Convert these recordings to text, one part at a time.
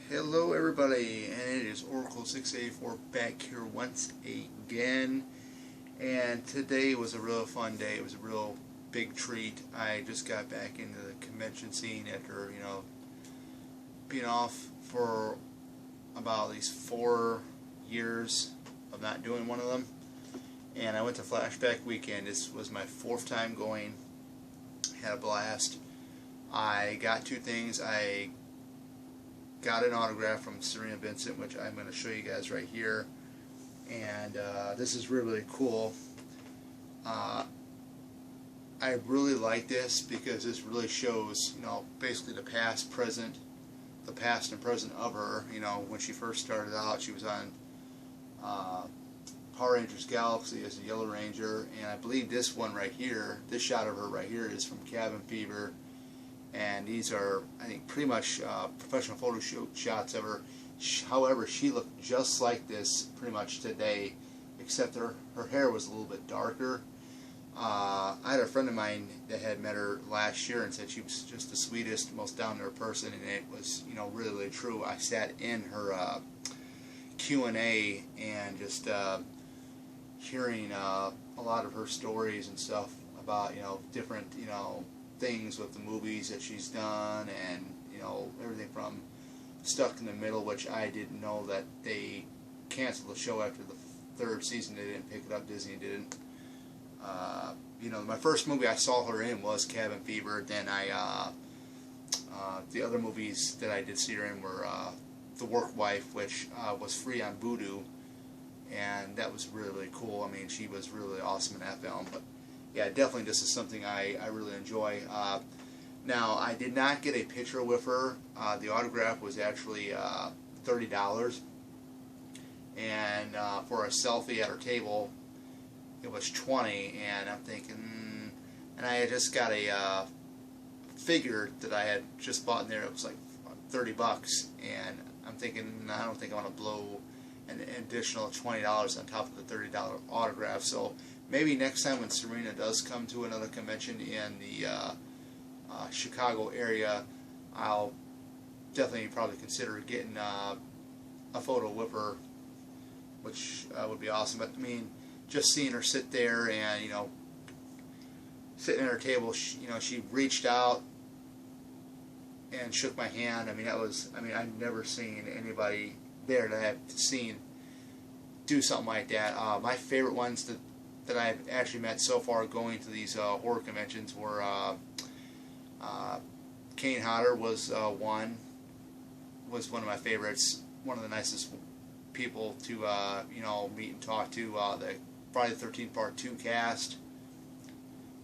Hello everybody, and it is Oracle 684 back here once again, and today was a real fun day. It was a real big treat. I just got back into the convention scene after, being off for about at least 4 years of not doing one of them, and I went to Flashback weekend. This was my 4th time going. Had a blast. I got 2 things. I got an autograph from Serena Vincent, which I'm going to show you guys right here, and this is really cool. I really like this because this really shows, basically the past and present of her. When she first started out, she was on Power Rangers Galaxy as a Yellow Ranger, and I believe this one right here, this shot of her right here, is from Cabin Fever. And these are, I think, pretty much professional photo shoot shots of her. However, she looked just like this pretty much today, except her hair was a little bit darker. I had a friend of mine that had met her last year and said she was just the sweetest, most down-to-earth person, and it was, really, really true. I sat in her Q&A and just hearing a lot of her stories and stuff about, different, things with the movies that she's done, and everything from Stuck in the Middle, which I didn't know that they canceled the show after the 3rd season. They didn't pick it up. Disney didn't. My first movie I saw her in was Cabin Fever. Then the other movies that I did see her in were The Work Wife, which was free on Vudu, and that was really, really cool. I mean, she was really awesome in that film. But yeah, definitely this is something I really enjoy. Now, I did not get a picture with her. The autograph was actually $30, and for a selfie at her table, it was $20. And I'm thinking, and I had just got a figure that I had just bought in there. It was like $30, and I'm thinking, I don't think I want to blow an additional $20 on top of the $30 autograph. So maybe next time when Serena does come to another convention in the Chicago area, I'll definitely probably consider getting a photo with her, which would be awesome. But I mean, just seeing her sit there and sitting at her table, she reached out and shook my hand. I mean, I've never seen anybody there that I've seen do something like that. My favorite ones that I've actually met so far going to these horror conventions were Kane Hodder was one of my favorites. One of the nicest people to meet and talk to. The Friday the 13th Part 2 cast,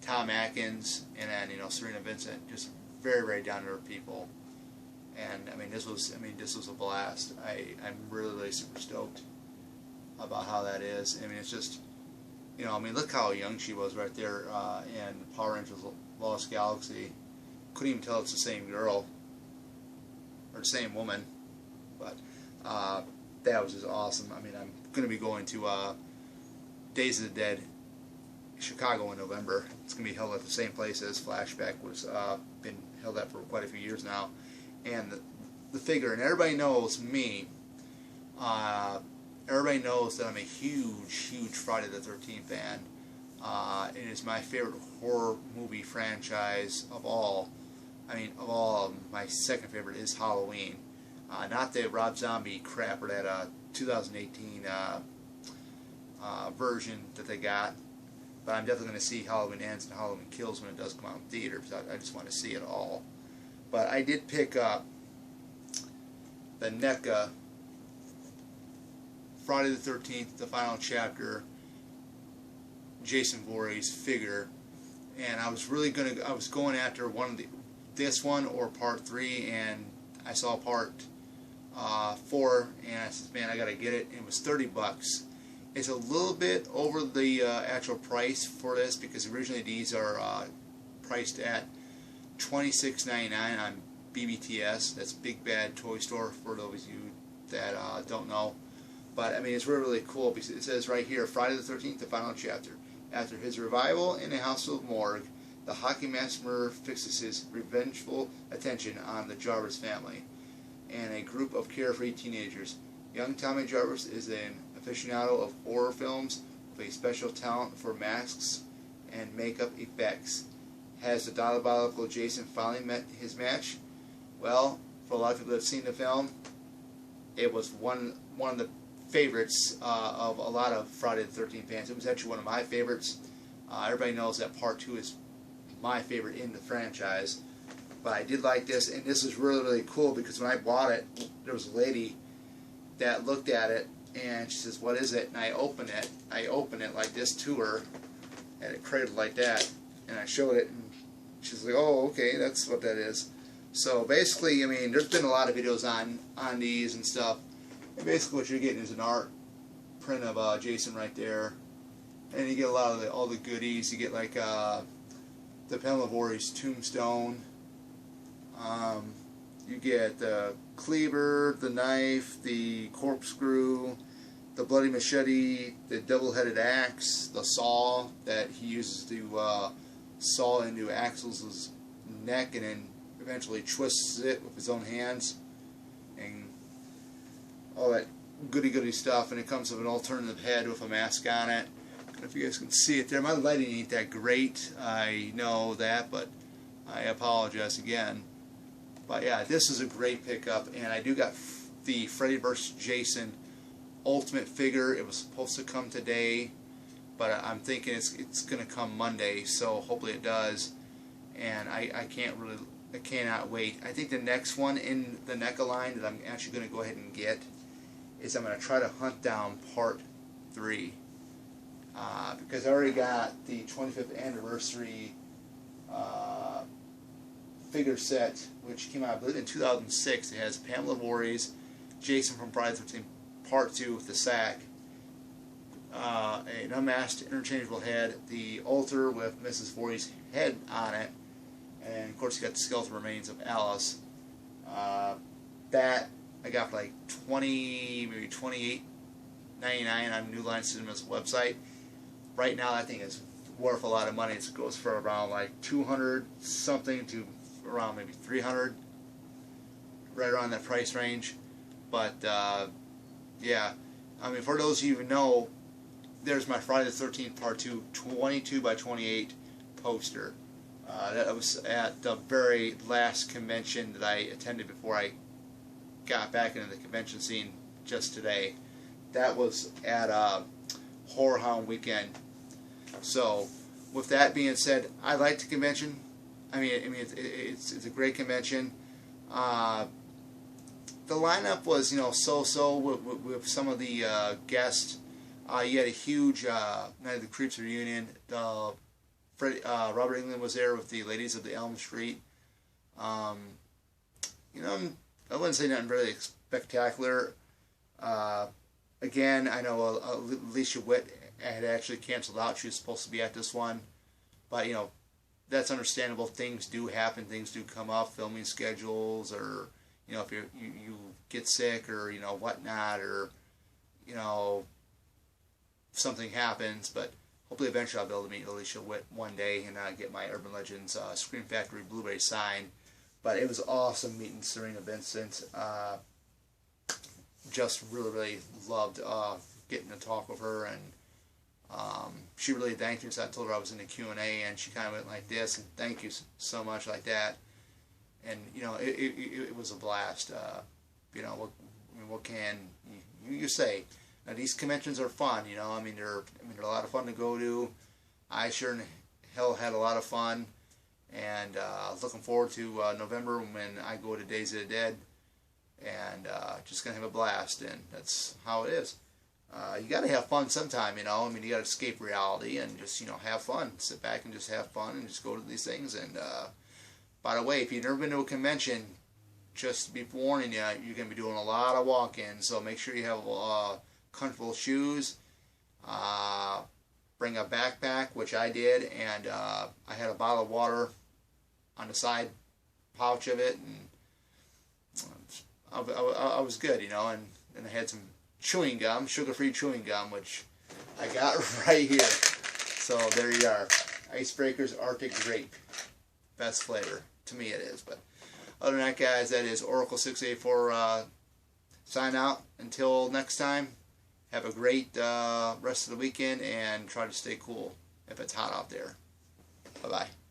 Tom Atkins, and then Serena Vincent. Just very, very down to earth people. And this was a blast. I'm really, really super stoked about how that is. It's just, look how young she was right there in Power Rangers Lost Galaxy. Couldn't even tell it's the same girl or the same woman, but that was just awesome. I'm going to be going to Days of the Dead Chicago in November. It's going to be held at the same place as Flashback was been held at for quite a few years now, and the figure, and everybody knows me. Everybody knows that I'm a huge Friday the 13th fan. It is my favorite horror movie franchise of all. Of all of them, my second favorite is Halloween. Not the Rob Zombie crap or that 2018 version that they got, but I'm definitely going to see Halloween Ends and Halloween Kills when it does come out in theaters. I just want to see it all. But I did pick up the NECA Friday the 13th, the final chapter, Jason Voorhees figure, and I was going after this one or Part 3, and I saw Part 4, and I said, man, I gotta get it. And it was $30. It's a little bit over the actual price for this, because originally these are priced at $26.99 on BBTS. That's Big Bad Toy Store, for those of you that don't know. But it's really, really cool, because it says right here, Friday the 13th, the final chapter. After his revival in the House of Morgue, the hockey master fixes his revengeful attention on the Jarvis family. and a group of carefree teenagers. Young Tommy Jarvis is an aficionado of horror films with a special talent for masks and makeup effects. Has the diabolical Jason finally met his match? Well, for a lot of people that have seen the film, it was one of the favorites of a lot of Friday the 13th fans. It was actually one of my favorites. Everybody knows that Part 2 is my favorite in the franchise. But I did like this, and this is really, really cool because when I bought it, there was a lady that looked at it, and she says, "What is it?" And I opened it. I opened it like this to her, and it cradled like that. And I showed it, and she's like, "Oh, okay, that's what that is." So basically, I mean, there's been a lot of videos on these and stuff. And basically what you're getting is an art print of Jason right there. And you get a lot of all the goodies. You get like the Pamela Voorhees tombstone. You get the cleaver, the knife, the corkscrew, the bloody machete, the double-headed axe, the saw that he uses to saw into Axel's neck and then eventually twists it with his own hands, and all that goody stuff. And it comes with an alternative head with a mask on it. I don't know if you guys can see it there. My lighting ain't that great, I know that, but I apologize again. But yeah, this is a great pickup, and I do got the Freddy vs. Jason Ultimate figure. It was supposed to come today, but I'm thinking it's going to come Monday, so hopefully it does. And I cannot wait. I think the next one in the NECA line that I'm actually going to go ahead and get is I'm going to try to hunt down Part 3. Because I already got the 25th anniversary figure set, which came out, I believe, in 2006. It has Pamela Voorhees, Jason from Friday the 13th Part 2 with the sack, an unmasked interchangeable head, the altar with Mrs. Voorhees' head on it, and of course you got the skeletal remains of Alice. That I got for like maybe $28.99 on New Line Cinema's website. Right now that thing is worth a lot of money. It goes for around like 200 something to around maybe 300, right around that price range. But yeah, I mean, for those of you who know, there's my Friday the 13th Part 2 22 by 28 poster. That was at the very last convention that I attended before I got back into the convention scene just today. That was at Horror Hound Weekend. So, with that being said, I like the convention. I mean, it's a great convention. The lineup was, so-so with some of the guests. You had a huge Night of the Creeps reunion. Robert Englund was there with the Ladies of the Elm Street. I wouldn't say nothing really spectacular. Again, I know Alicia Witt had actually canceled out. She was supposed to be at this one. But, that's understandable. Things do happen. Things do come up. Filming schedules, or, if you get sick, or, whatnot, or, something happens. But hopefully eventually I'll be able to meet Alicia Witt one day and get my Urban Legends Scream Factory Blu-ray signed. But it was awesome meeting Serena Vincent. Just really loved getting to talk with her, and she really thanked me. So I told her I was in the Q&A, and she kind of went like this, and thank you so much, like that. And it was a blast. What can you say? Now, these conventions are fun. They're a lot of fun to go to. I sure in hell had a lot of fun, and looking forward to November when I go to Days of the Dead, and just gonna have a blast. And that's how it is. You got to have fun sometime, you got to escape reality and just, have fun. Sit back and just have fun and just go to these things. And, by the way, if you've never been to a convention, just to be warning you, you're going to be doing a lot of walk-ins. So make sure you have comfortable shoes. Bring a backpack, which I did, and I had a bottle of water on the side pouch of it. And I was good, and I had some chewing gum, sugar-free chewing gum, which I got right here. So there you are. Icebreakers Arctic Grape. Best flavor. To me it is. But other than that, guys, that is Oracle 684 sign out until next time. Have a great rest of the weekend and try to stay cool if it's hot out there. Bye-bye.